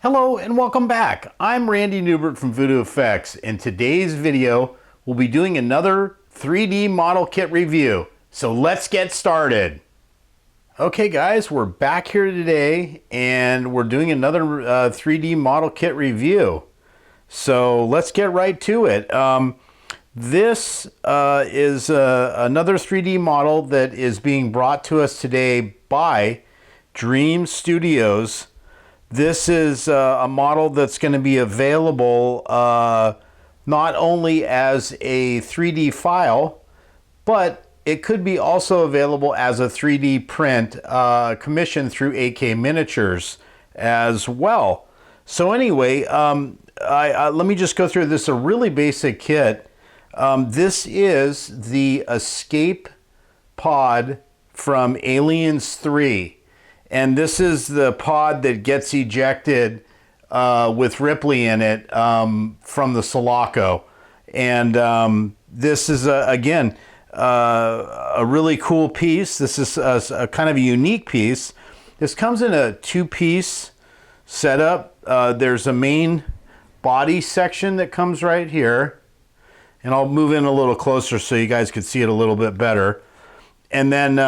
Hello and welcome back. I'm Randy Newbert from VoodooFX. In today's video, we'll be doing another 3D model kit review. So let's get started. Okay guys, we're back here today and we're doing another 3D model kit review. So let's get right to it. This is another 3D model that is being brought to us today by Dream Studios. This is a model that's going to be available not only as a 3D file, but it could be also available as a 3D print commissioned through AK Miniatures as well. So anyway, let me just go through this, a really basic kit. This is the escape pod from Aliens 3. And this is the pod that gets ejected with Ripley in it from the Sulaco. And this is, again, a really cool piece. This is a kind of a unique piece. This comes in a two-piece setup. There's a main body section that comes right here. And I'll move in a little closer so you guys can see it a little bit better. And then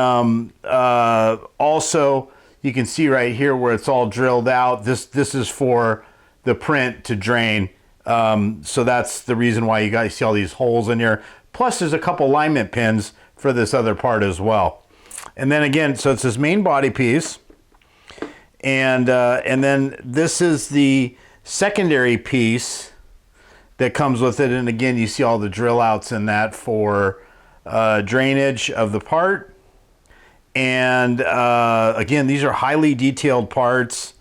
also, you can see right here where it's all drilled out. This is for the print to drain. So that's the reason why you guys see all these holes in here. Plus there's a couple alignment pins for this other part as well. And then again, so it's this main body piece. And then this is the secondary piece that comes with it. And again, you see all the drill outs in that for drainage of the part. And again, these are highly detailed parts.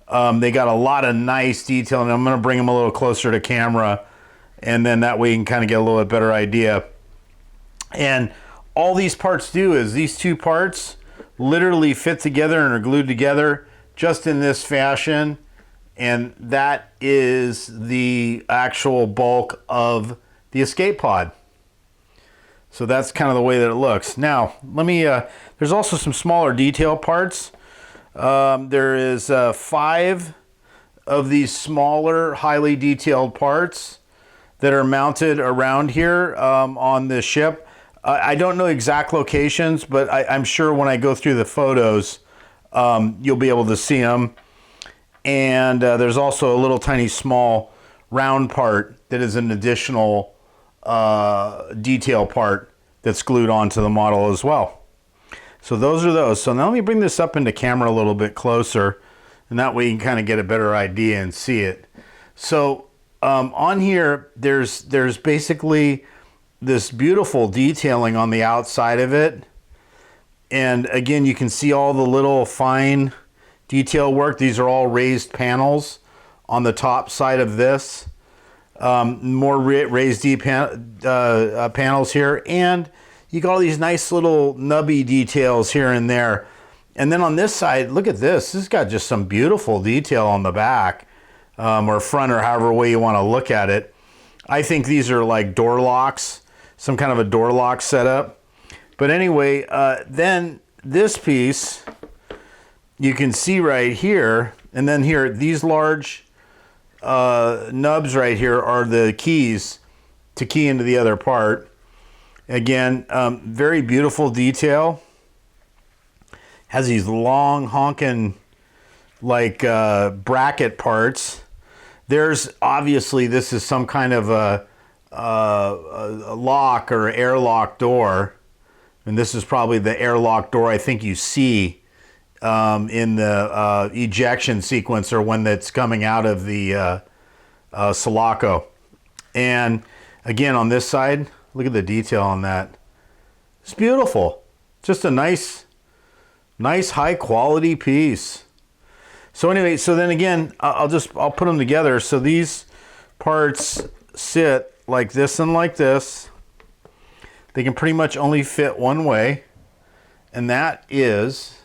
They got a lot of nice detail, and I'm going to bring them a little closer to camera, and then that way you can kind of get a little bit better idea. And all these parts do is these two parts literally fit together and are glued together just in this fashion, and that is the actual bulk of the escape pod. So that's kind of the way that it looks. Now, let me, there's also some smaller detail parts. There is 5 of these smaller, highly detailed parts that are mounted around here on the ship. I don't know exact locations, but I'm sure when I go through the photos, you'll be able to see them. And there's also a little tiny small round part that is an additional detail part that's glued onto the model as well. So those are those. So now let me bring this up into camera a little bit closer, and that way you can kind of get a better idea and see it. So on here, there's basically this beautiful detailing on the outside of it. And again, you can see all the little fine detail work. These are all raised panels on the top side of this. More raised deep panels here, and you got all these nice little nubby details here and there. And then on this side, look at this. This has got just some beautiful detail on the back, or front, or however way you want to look at it. I think these are like door locks, some kind of a door lock setup. But anyway, then this piece, you can see right here, and then here, these large nubs right here are the keys to key into the other part. Again, very beautiful detail. Has these long honking like bracket parts. There's obviously, this is some kind of a lock or airlock door, and this is probably the airlock door I think you see in the ejection sequence, or when that's coming out of the Sulaco. And again, on this side, look at the detail on that. It's beautiful. Just a nice high quality piece. So anyway, so then again, I'll put them together. So these parts sit like this and like this. They can pretty much only fit one way, and that is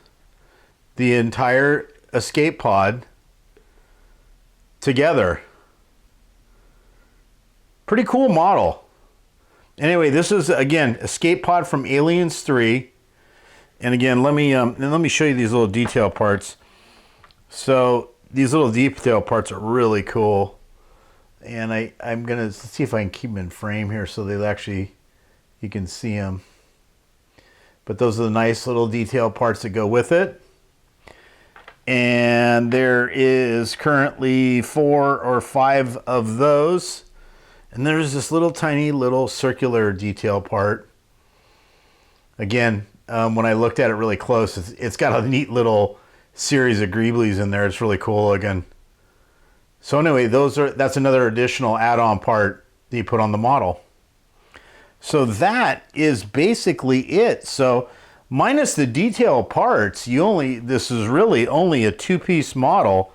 the entire escape pod together. Pretty cool model. Anyway, this is again escape pod from Aliens 3, and again let me show you these little detail parts. So these little detail parts are really cool. And I'm going to see if I can keep them in frame here so they actually, you can see them. But those are the nice little detail parts that go with it. And there is currently 4 or 5 of those. And there's this little tiny little circular detail part. Again, when I looked at it really close, it's got a neat little series of greeblies in there. It's really cool looking. So anyway, that's another additional add-on part that you put on the model. So that is basically it. So minus the detail parts, this is really only a 2-piece model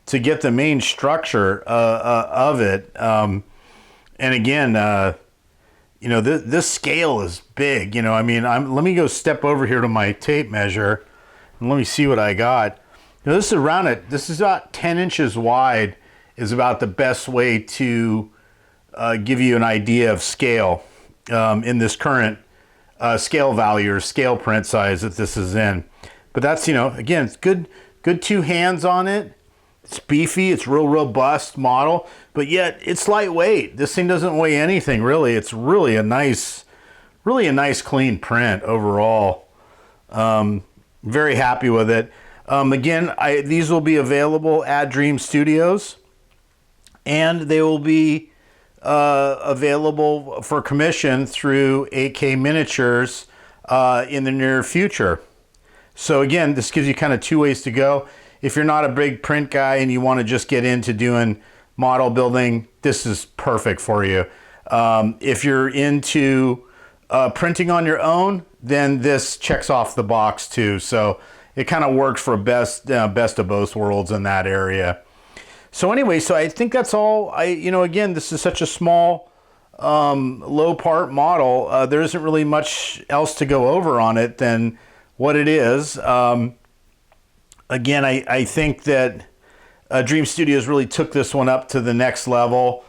to get the main structure of it. And again, you know, this scale is big. You know, I mean, let me go step over here to my tape measure and let me see what I got. You know, this is about 10 inches wide, is about the best way to give you an idea of scale in this current scale value or scale print size that this is in. But that's, you know, again, it's good 2 hands on it. It's beefy, it's real robust model, but yet it's lightweight. This thing doesn't weigh anything really. It's really a nice clean print overall. Very happy with it. Again, these will be available at Dream Studios, and they will be available for commission through 8K Miniatures in the near future. So again, this gives you kind of 2 ways to go. If you're not a big print guy and you want to just get into doing model building, this is perfect for you. If you're into printing on your own, then this checks off the box too. So it kind of works for best of both worlds in that area. So anyway, so I think that's all. You know, again, this is such a small, low part model. There isn't really much else to go over on it than what it is. Again, I think that Dream Studios really took this one up to the next level.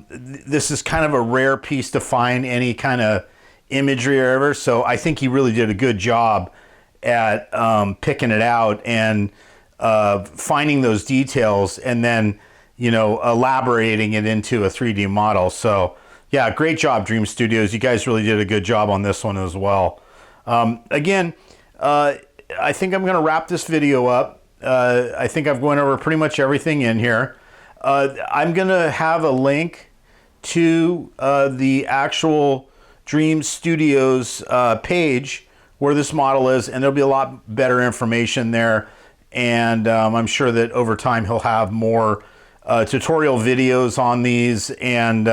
This is kind of a rare piece to find any kind of imagery or whatever. So I think he really did a good job at picking it out and finding those details and then, you know, elaborating it into a 3D model. So yeah, great job, Dream Studios. You guys really did a good job on this one as well. Again, I think I'm going to wrap this video up. I think I've gone over pretty much everything in here. I'm going to have a link to the actual Dream Studios page where this model is, and there'll be a lot better information there. And I'm sure that over time he'll have more tutorial videos on these. And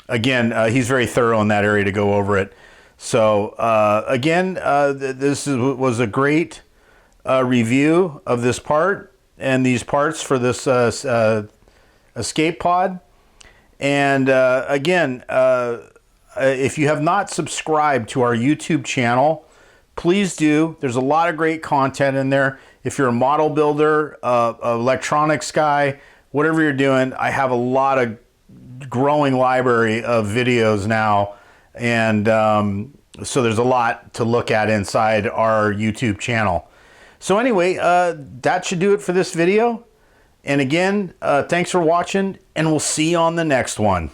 again, he's very thorough in that area to go over it. So again, this was a great review of this part and these parts for this escape pod. And again, if you have not subscribed to our YouTube channel, please do. There's a lot of great content in there. If you're a model builder, electronics guy, whatever you're doing, I have a lot of growing library of videos now. And so there's a lot to look at inside our YouTube channel. So anyway, that should do it for this video. And again, thanks for watching, and we'll see you on the next one.